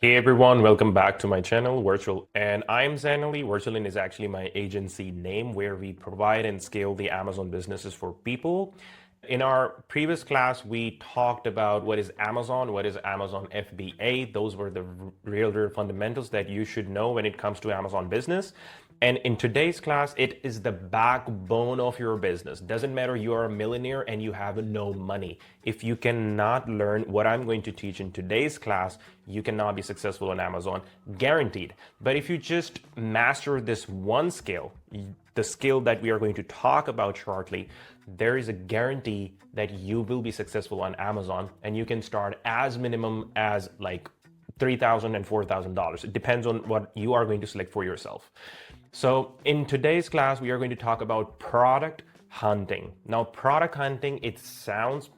Hey everyone, welcome back to my channel, Virtual. And I'm Zanali. Virtualin is actually my agency name where we provide and scale the Amazon businesses for people. In our previous class, we talked about what is Amazon FBA. Those were the real fundamentals that you should know when it comes to Amazon business. And in today's class, it is the backbone of your business. Doesn't matter you are a millionaire and you have no money. If you cannot learn what I'm going to teach in today's class, you cannot be successful on Amazon, guaranteed. But if you just master this one skill, the skill that we are going to talk about shortly, there is a guarantee that you will be successful on Amazon, and you can start as minimum as like $3,000 and $4,000. It depends on what you are going to select for yourself. So in today's class, we are going to talk about product hunting. Now, product hunting, it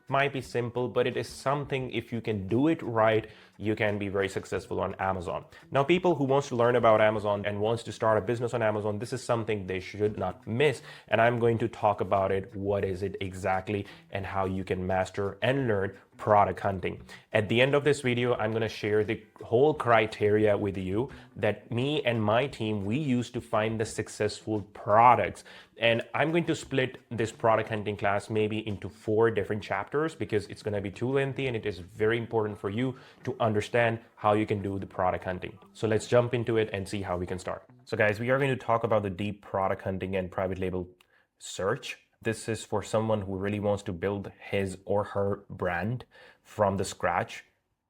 might be simple, but it is something, if you can do it right, you can be very successful on Amazon. Now, people who wants to learn about Amazon and wants to start a business on Amazon, this is something they should not miss. And I'm going to talk about it. What is it exactly and how you can master and learn product hunting. At the end of this video, I'm going to share the whole criteria with you that me and my team, we use to find the successful products. And I'm going to split this product hunting class maybe into 4 different chapters because it's going to be too lengthy, and it is very important for you to understand how you can do the product hunting. So let's jump into it and see how we can start. So guys, we are going to talk about the deep product hunting and private label search. This is for someone who really wants to build his or her brand from the scratch.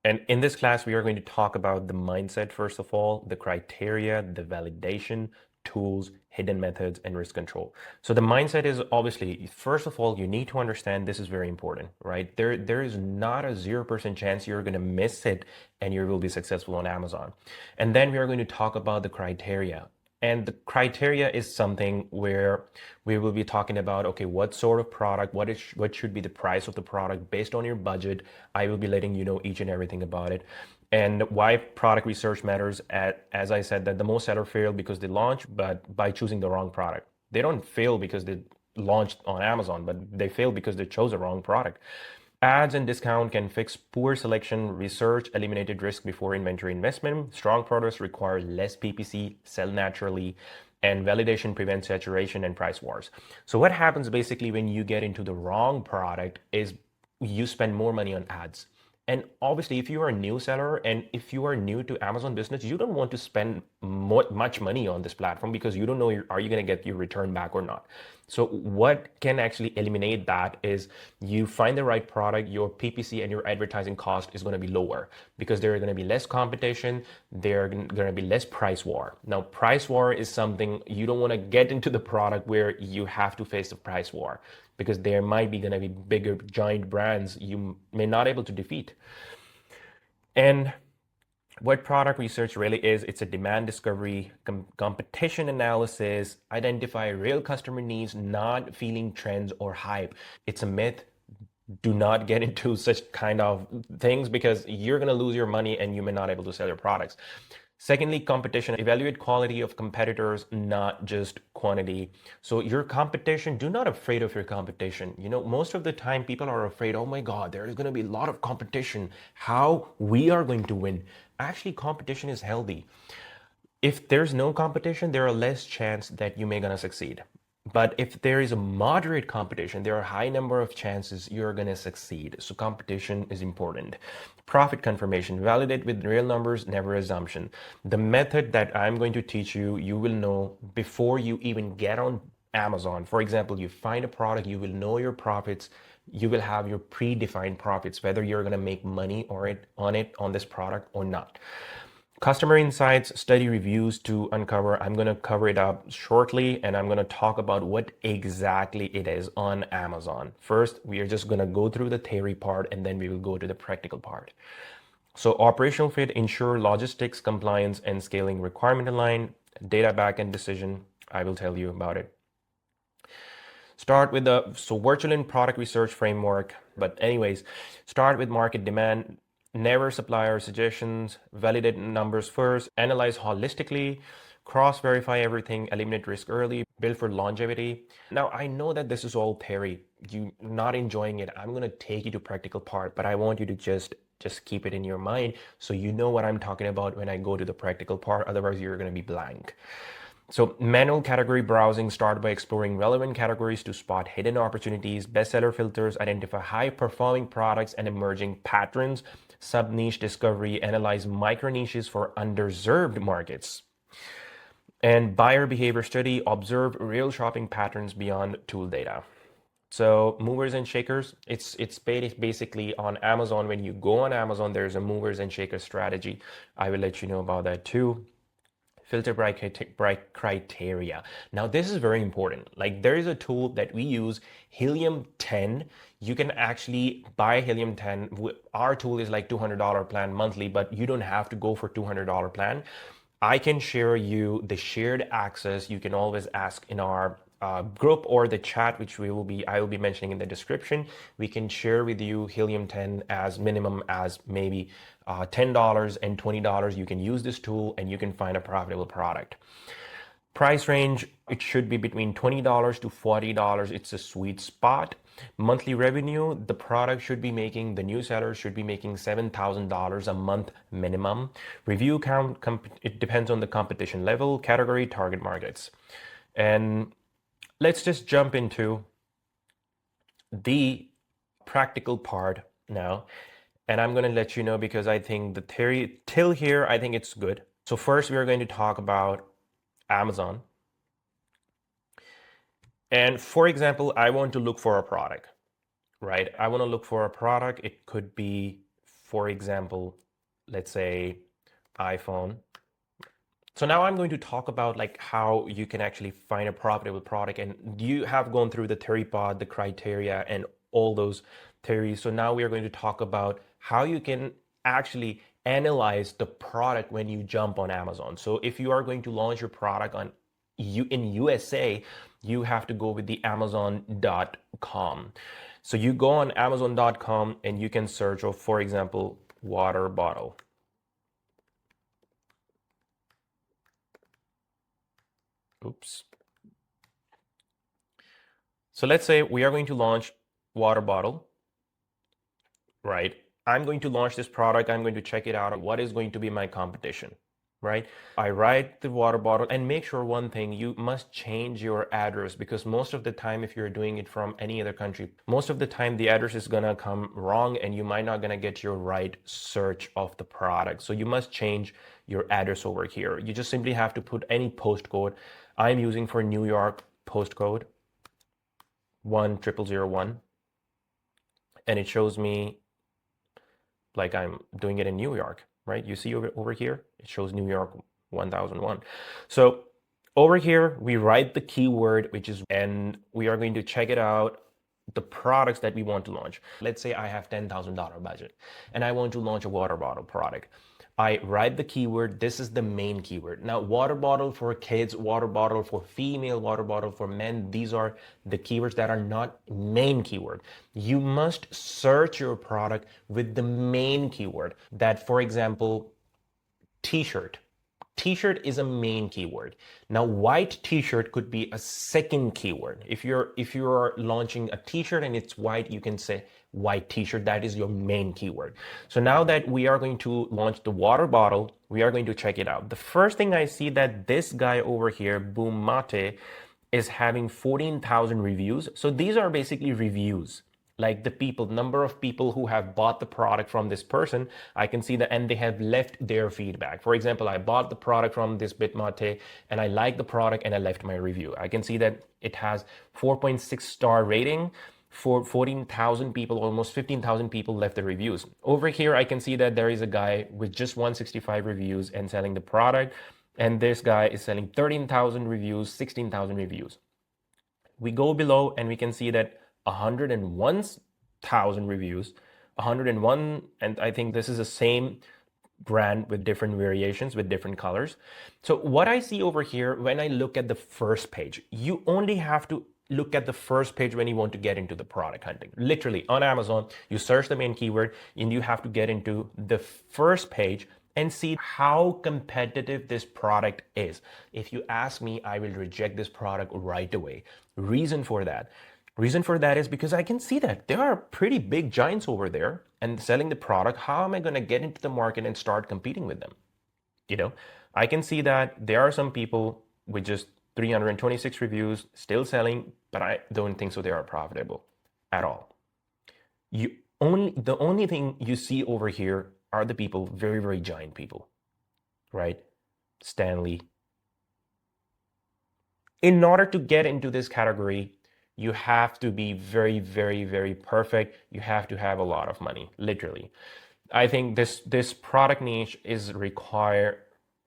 And in this class, we are going to talk about the mindset, first of all, the criteria, the validation, tools, hidden methods, and risk control. So the mindset is obviously, first of all, you need to understand this is very important, right? There is not a 0% chance you're going to miss it and you will be successful on Amazon. And then we are going to talk about the criteria. And the criteria is something where we will be talking about, okay, what sort of product, what should be the price of the product based on your budget. I will be letting you know each and everything about it. And why product research matters, as I said, that the most sellers fail because they launch, but by choosing the wrong product. They don't fail because they launched on Amazon, but they fail because they chose the wrong product. Ads and discount can fix poor selection, research, eliminated risk before inventory investment. Strong products require less PPC, sell naturally, and validation prevents saturation and price wars. So what happens basically when you get into the wrong product is you spend more money on ads. And obviously, if you are a new seller and if you are new to Amazon business, you don't want to spend much money on this platform because you don't know, are you going to get your return back or not? So what can actually eliminate that is you find the right product, your PPC and your advertising cost is going to be lower because there are going to be less competition. There are going to be less price war. Now, price war is something you don't want to get into the product where you have to face the price war, because there might be going to be bigger giant brands you may not able to defeat. And what product research really is, it's a demand discovery, competition analysis, identify real customer needs, not feeling trends or hype. It's a myth. Do not get into such kind of things because you're going to lose your money and you may not able to sell your products. Secondly, competition. Evaluate quality of competitors, not just quantity. So your competition, do not afraid of your competition. You know, most of the time people are afraid, oh my God, there is going to be a lot of competition. How we are going to win? Actually, competition is healthy. If there's no competition, there are less chance that you may gonna succeed. But if there is a moderate competition, there are a high number of chances you're going to succeed. So competition is important. Profit confirmation, validate with real numbers, never assumption. The method that I'm going to teach you, you will know before you even get on Amazon. For example, you find a product, you will know your profits. You will have your predefined profits, whether you're going to make money on this product or not. Customer insights, study reviews to uncover. I'm going to cover it up shortly, and I'm going to talk about what exactly it is on Amazon. First, we are just going to go through the theory part, and then we will go to the practical part. So operational fit, ensure logistics, compliance, and scaling requirement align. Data backend decision, I will tell you about it. Start with the Virtualin product research framework. But anyways, start with market demand. Never supplier suggestions, validate numbers first, analyze holistically, cross-verify everything, eliminate risk early, build for longevity. Now, I know that this is all theory. You're not enjoying it. I'm going to take you to practical part, but I want you to just Just keep it in your mind so you know what I'm talking about when I go to the practical part. Otherwise, you're going to be blank. So manual category browsing, start by exploring relevant categories to spot hidden opportunities. Bestseller filters identify high performing products and emerging patterns. Sub niche discovery, analyze micro niches for underserved markets. And buyer behavior study, observe real shopping patterns beyond tool data. So movers and shakers, it's basically on Amazon. When you go on Amazon, there's a movers and shakers strategy. I will let you know about that too. Filter by criteria. Now this is very important. Like there is a tool that we use, Helium 10. You can actually buy Helium 10. Our tool is like $200 plan monthly, but you don't have to go for $200 plan. I can share you the shared access. You can always ask in our group or the chat, which I will be mentioning in the description. We can share with you Helium 10 as minimum as maybe $10 and $20. You can use this tool and you can find a profitable product. Price range, it should be between $20 to $40. It's a sweet spot. Monthly revenue, the product should be making, the new seller should be making $7,000 a month minimum. Review count, it depends on the competition level, category, target markets. And let's just jump into the practical part now. And I'm going to let you know because I think the theory till here, I think it's good. So first we are going to talk about Amazon. And for example, I want to look for a product, right? I want to look for a product. It could be, for example, let's say iPhone. So now I'm going to talk about like how you can actually find a profitable product, and you have gone through the theory pod, the criteria, and all those theories. So now we are going to talk about how you can actually analyze the product when you jump on Amazon. So if you are going to launch your product in USA, you have to go with the Amazon.com. So you go on Amazon.com and you can search for example, water bottle. Oops. So let's say we are going to launch water bottle, right? I'm going to launch this product. I'm going to check it out. What is going to be my competition, right? I write the water bottle, and make sure one thing, you must change your address, because most of the time, if you're doing it from any other country, most of the time the address is gonna come wrong and you might not gonna get your right search of the product. So you must change your address over here. You just simply have to put any postcode. I'm using for New York postcode 10001, and it shows me like I'm doing it in New York, right? You see over here, it shows New York 1001. So over here, we write the keyword, and we are going to check it out, the products that we want to launch. Let's say I have $10,000 budget and I want to launch a water bottle product. I write the keyword. This is the main keyword. Now, water bottle for kids, water bottle for female, water bottle for men, these are the keywords that are not main keyword. You must search your product with the main keyword. That, for example, t-shirt. T-shirt is a main keyword. Now, white t-shirt could be a second keyword. If you're launching a t-shirt and it's white, you can say white t-shirt. That is your main keyword. So now that we are going to launch the water bottle, we are going to check it out. The first thing I see that this guy over here, Boom Mate, is having 14,000 reviews. So these are basically reviews. Like the number of people who have bought the product from this person, I can see that, and they have left their feedback. For example, I bought the product from this Bitmate and I like the product and I left my review. I can see that it has 4.6 star rating. For 14,000 people, almost 15,000 people left the reviews. Over here, I can see that there is a guy with just 165 reviews and selling the product. And this guy is selling 13,000 reviews, 16,000 reviews. We go below and we can see that 101,000 reviews, 101, and I think this is the same brand with different variations with different colors. So what I see over here, when I look at the first page, you only have to look at the first page when you want to get into the product hunting. Literally on Amazon, you search the main keyword and you have to get into the first page and see how competitive this product is. If you ask me, I will reject this product right away. Reason for that, Reason for that is because I can see that there are pretty big giants over there and selling the product. How am I going to get into the market and start competing with them? You know, I can see that there are some people with just 326 reviews still selling, but I don't think so they are profitable at all. The only thing you see over here are the people, very, very giant people, right? Stanley. In order to get into this category, you have to be very, very, very perfect. You have to have a lot of money, literally. I think this product niche is require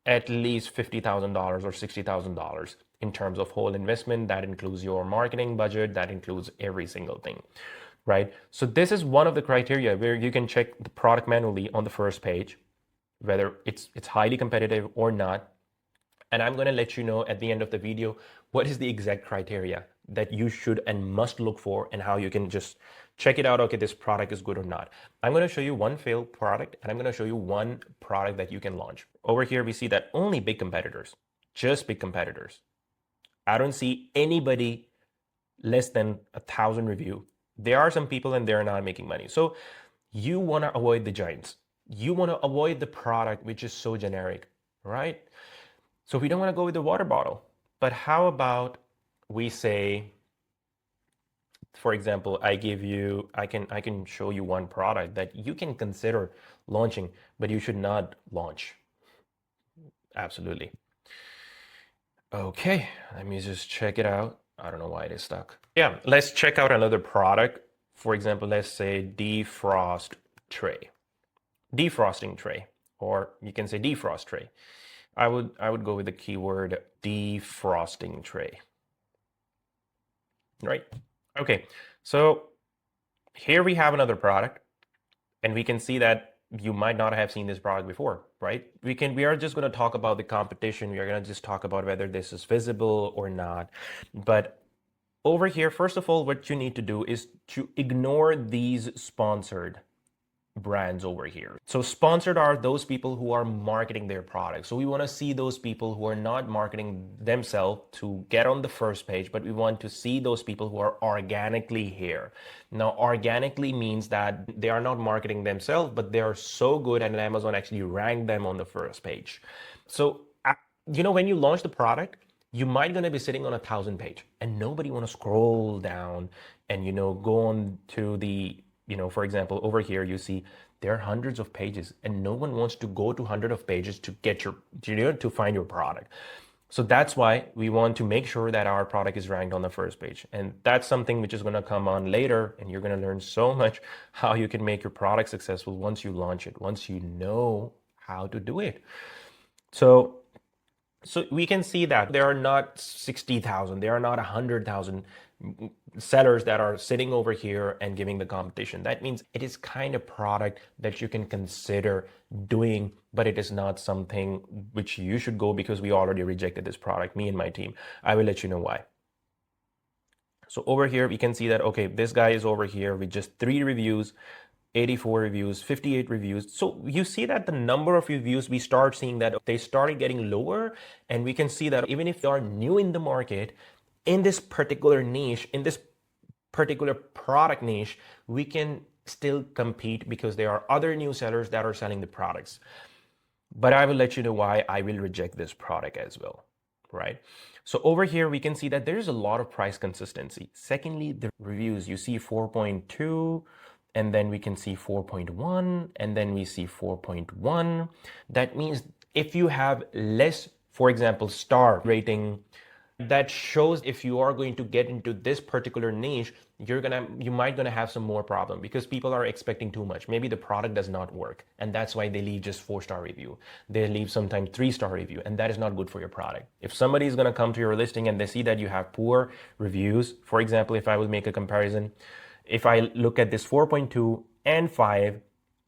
at least $50,000 or $60,000 in terms of whole investment. That includes your marketing budget, that includes every single thing, right? So this is one of the criteria where you can check the product manually on the first page, whether it's highly competitive or not. And I'm going to let you know at the end of the video what is the exact criteria that you should and must look for and how you can just check it out. Okay, this product is good or not. I'm going to show you one failed product and I'm going to show you one product that you can launch. Over here, we see that only big competitors, just big competitors. I don't see anybody less than 1,000 review. There are some people and they're not making money. So you want to avoid the giants. You want to avoid the product which is so generic, right? So we don't want to go with the water bottle. But how about we say, for example, I can show you one product that you can consider launching, but you should not launch. Absolutely. Okay, let me just check it out. I don't know why it is stuck. Yeah, let's check out another product. For example, let's say defrost tray, defrosting tray, or you can say defrost tray. I would go with the keyword defrosting tray. Right? Okay, so here we have another product, and we can see that you might not have seen this product before, right? We are just going to talk about the competition. We are going to just talk about whether this is visible or not. But over here, first of all, what you need to do is to ignore these sponsored brands over here. So sponsored are those people who are marketing their products. So we want to see those people who are not marketing themselves to get on the first page, but we want to see those people who are organically here. Now, organically means that they are not marketing themselves, but they are so good and Amazon actually ranked them on the first page. So, when you launch the product, you might gonna be sitting on 1,000 page and nobody want to scroll down and, go on to the for example, over here, you see there are hundreds of pages and no one wants to go to hundreds of pages to get to find your product. So that's why we want to make sure that our product is ranked on the first page. And that's something which is going to come on later. And you're going to learn so much how you can make your product successful once you launch it, once you know how to do it. So we can see that there are not 60,000, there are not 100,000 sellers that are sitting over here and giving the competition. That means it is kind of product that you can consider doing, but it is not something which you should go because we already rejected this product, me and my team. I will let you know why. So over here, we can see that, okay, this guy is over here with just 3 reviews, 84 reviews, 58 reviews. So you see that the number of reviews, we start seeing that they started getting lower. And we can see that even if they are new in the market, in this particular niche, in this particular product niche, we can still compete because there are other new sellers that are selling the products. But I will let you know why I will reject this product as well, right? So over here, we can see that there's a lot of price consistency. Secondly, the reviews, you see 4.2, and then we can see 4.1, and then we see 4.1. That means if you have less, for example, star rating, that shows if you are going to get into this particular niche, you might gonna have some more problem because people are expecting too much. Maybe the product does not work, and that's why they leave just 4-star review. They leave sometimes 3-star review, and that is not good for your product. If somebody is gonna come to your listing and they see that you have poor reviews, for example, if I will make a comparison, if I look at this 4.2 and 5,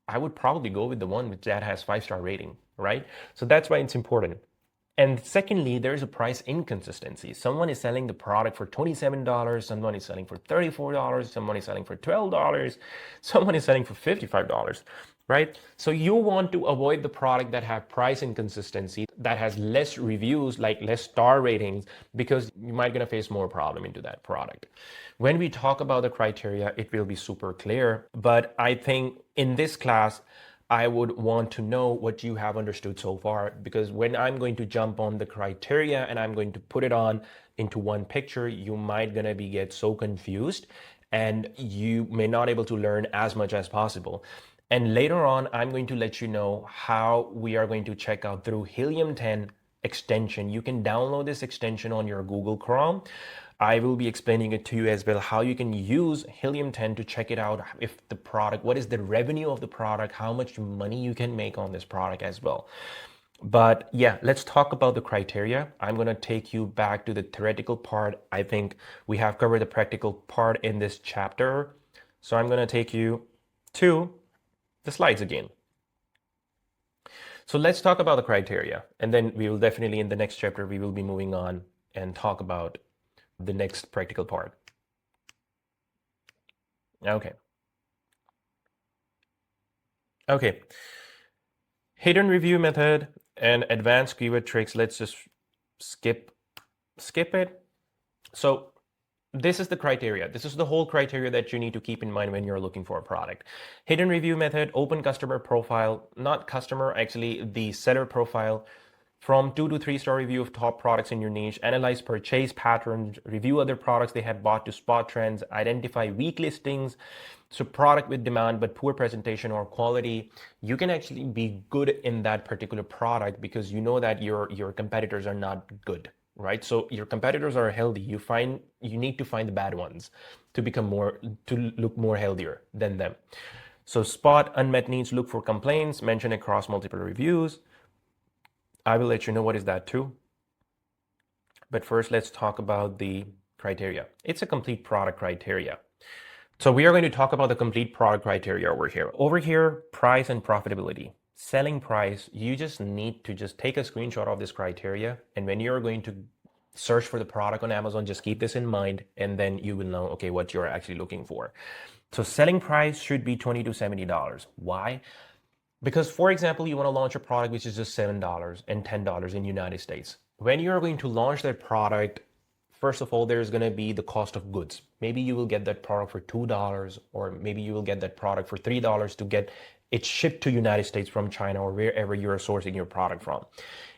I would probably go with the one that has 5-star rating, right? So that's why it's important. And secondly, there's a price inconsistency. Someone is selling the product for $27, someone is selling for $34, someone is selling for $12, someone is selling for $55. right? So you want to avoid the product that have price inconsistency, that has less reviews, like less star ratings, because you might gonna face more problem into that product. When we talk about the criteria, it will be super clear, but I think in this class, I would want to know what you have understood so far, because when I'm going to jump on the criteria and I'm going to put it on into one picture, you might gonna be get so confused and you may not able to learn as much as possible. And later on, I'm going to let you know how we are going to check out through Helium 10 extension. You can download this extension on your Google Chrome. I will be explaining it to you as well, how you can use Helium 10 to check it out. If the product, what is the revenue of the product, how much money you can make on this product as well. But yeah, let's talk about the criteria. I'm going to take you back to the theoretical part. I think we have covered the practical part in this chapter. So I'm going to take you to the slides again. So let's talk about the criteria, and then we will definitely in the next chapter, we will be moving on and talk about the next practical part. Okay. Okay. Hidden review method and advanced keyword tricks. Let's just skip it. So this is the criteria. This is the whole criteria that you need to keep in mind when you're looking for a product. Hidden review method, open customer profile, not customer, actually the seller profile, from 2 to 3 star review of top products in your niche, analyze purchase patterns, review other products they had bought to spot trends, identify weak listings, so product with demand but poor presentation or quality. You can actually be good in that particular product because you know that your competitors are not good, right? So your competitors are healthy. You need to find the bad ones to look more healthier than them. So spot unmet needs, look for complaints, mention across multiple reviews. I will let you know what is that too. But first, let's talk about the criteria. It's a complete product criteria. So we are going to talk about the complete product criteria over here. Over here, price and profitability. Selling price, you just need to just take a screenshot of this criteria. And when you're going to search for the product on Amazon, just keep this in mind, and then you will know, okay, what you're actually looking for. So selling price should be $20 to $70. Why? Because, for example, you want to launch a product which is just $7 and $10 in the United States. When you're going to launch that product, first of all, there's going to be the cost of goods. Maybe you will get that product for $2, or maybe you will get that product for $3 to get it shipped to United States from China or wherever you're sourcing your product from.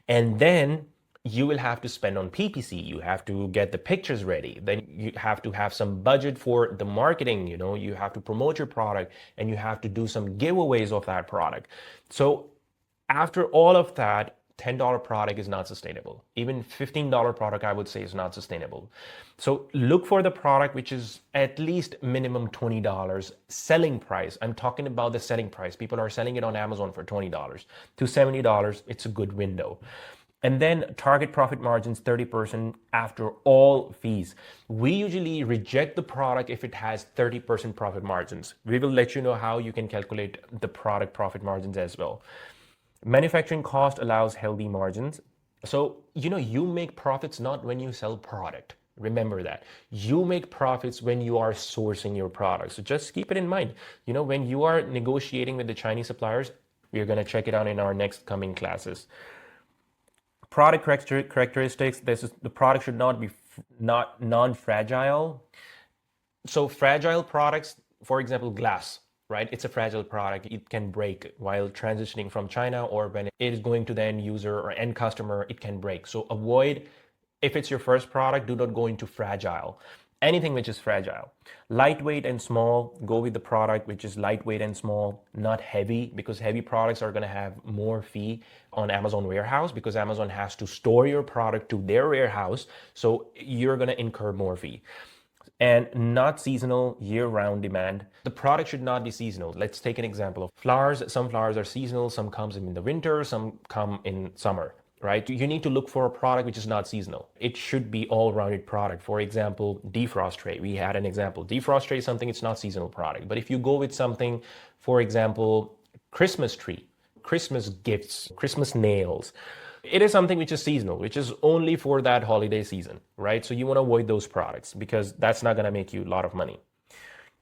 And then you will have to spend on PPC. You have to get the pictures ready. Then you have to have some budget for the marketing. You have to promote your product, and you have to do some giveaways of that product. So after all of that, $10 product is not sustainable. Even $15 product, I would say, is not sustainable. So look for the product which is at least minimum $20 selling price. I'm talking about the selling price. People are selling it on Amazon for $20 to $70. It's a good window. And then target profit margins 30% after all fees. We usually reject the product if it has 30% profit margins. We will let you know how you can calculate the product profit margins as well. Manufacturing cost allows healthy margins. So, you make profits not when you sell product. Remember that. You make profits when you are sourcing your product. So just keep it in mind. When you are negotiating with the Chinese suppliers, we're going to check it out in our next coming classes. Product characteristics. The product should not be non-fragile. So fragile products, for example, glass, right? It's a fragile product. It can break while transitioning from China, or when it is going to the end user or end customer, it can break. So avoid, if it's your first product, do not go into fragile. Anything which is fragile. Lightweight and small, go with the product which is lightweight and small, not heavy, because heavy products are going to have more fee on Amazon warehouse, because Amazon has to store your product to their warehouse. So you're going to incur more fee. And not seasonal, year-round demand. The product should not be seasonal. Let's take an example of flowers. Some flowers are seasonal, some comes in the winter, some come in summer. Right? You need to look for a product which is not seasonal. It should be all-rounded product. For example, defrost tray. We had an example. Defrost tray is something, it's not seasonal product. But if you go with something, for example, Christmas tree, Christmas gifts, Christmas nails, it is something which is seasonal, which is only for that holiday season, right? So you want to avoid those products because that's not going to make you a lot of money.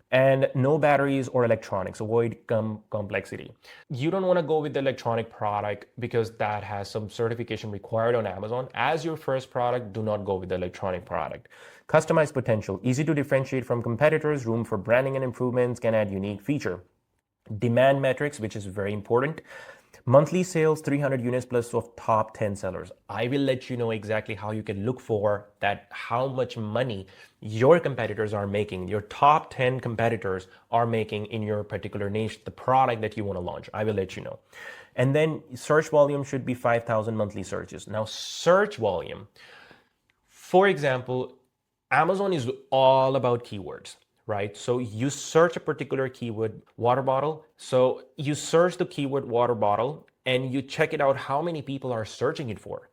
And no batteries or electronics. Avoid complexity. You don't want to go with the electronic product because that has some certification required on Amazon. As your first product, do not go with the electronic product. Customized potential. Easy to differentiate from competitors. Room for branding and improvements. Can add unique feature. Demand metrics, which is very important. Monthly sales, 300 units plus of top 10 sellers. I will let you know exactly how you can look for that, how much money your competitors are making, your top 10 competitors are making in your particular niche, the product that you want to launch. I will let you know. And then search volume should be 5,000 monthly searches. Now, search volume, for example, Amazon is all about keywords, right? So you search a particular keyword, water bottle. So you search the keyword water bottle and you check it out how many people are searching it for.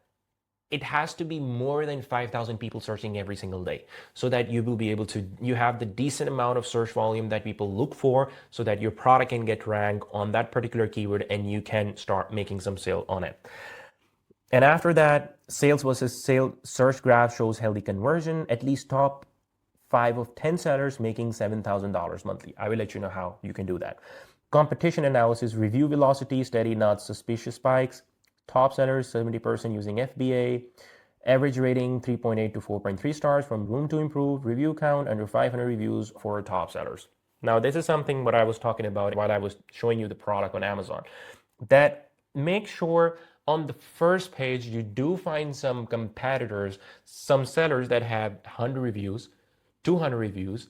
It has to be more than 5,000 people searching every single day so that you will be able to, you have the decent amount of search volume that people look for so that your product can get ranked on that particular keyword and you can start making some sale on it. And after that, sales versus sale search graph shows healthy conversion, at least top 5 of 10 sellers making $7,000 monthly. I will let you know how you can do that. Competition analysis, review velocity, steady, not suspicious spikes. Top sellers, 70% using FBA. Average rating, 3.8 to 4.3 stars from room to improve. Review count, under 500 reviews for top sellers. Now, this is something what I was talking about while I was showing you the product on Amazon. That make sure on the first page, you do find some competitors, some sellers that have 100 reviews, 200 reviews,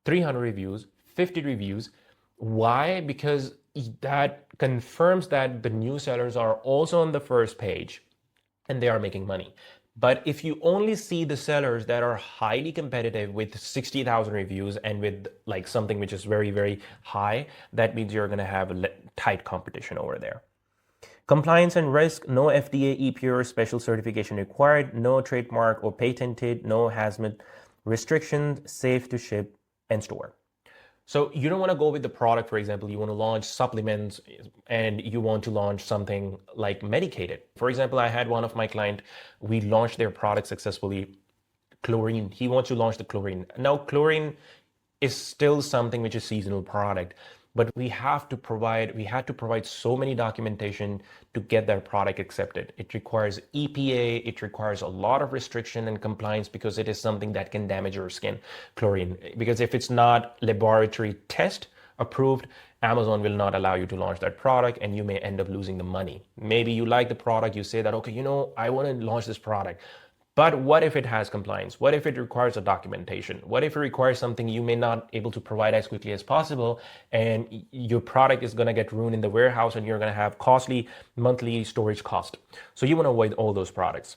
300 reviews, 50 reviews. Why? Because that confirms that the new sellers are also on the first page and they are making money. But if you only see the sellers that are highly competitive with 60,000 reviews and with like something which is very, very high, that means you're going to have a tight competition over there. Compliance and risk, no FDA, EPA special certification required, no trademark or patented, no hazmat restrictions, safe to ship and store. So you don't want to go with the product, for example, you want to launch supplements and you want to launch something like medicated. For example, I had one of my clients, we launched their product successfully, chlorine. He wants to launch the chlorine. Now, chlorine is still something which is seasonal product, but we had to provide so many documentation to get that product accepted. It requires EPA, it requires a lot of restriction and compliance because it is something that can damage your skin, chlorine. Because if it's not laboratory test approved, Amazon will not allow you to launch that product and you may end up losing the money. Maybe you like the product, you say that, okay, I want to launch this product. But what if it has compliance? What if it requires a documentation? What if it requires something you may not able to provide as quickly as possible and your product is going to get ruined in the warehouse and you're going to have costly monthly storage cost. So you want to avoid all those products.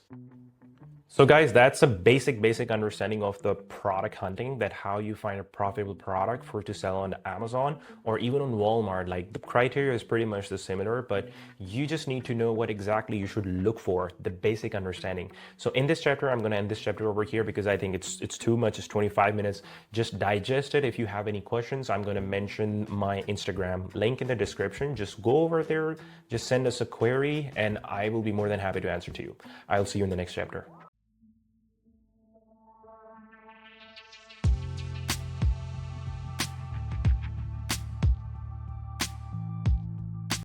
So guys, that's a basic understanding of the product hunting, that how you find a profitable product to sell on Amazon or even on Walmart. Like the criteria is pretty much the similar, but you just need to know what exactly you should look for, the basic understanding. So in this chapter, I'm going to end this chapter over here because I think it's too much. It's 25 minutes. Just digest it. If you have any questions, I'm going to mention my Instagram link in the description. Just go over there, just send us a query and I will be more than happy to answer to you. I'll see you in the next chapter.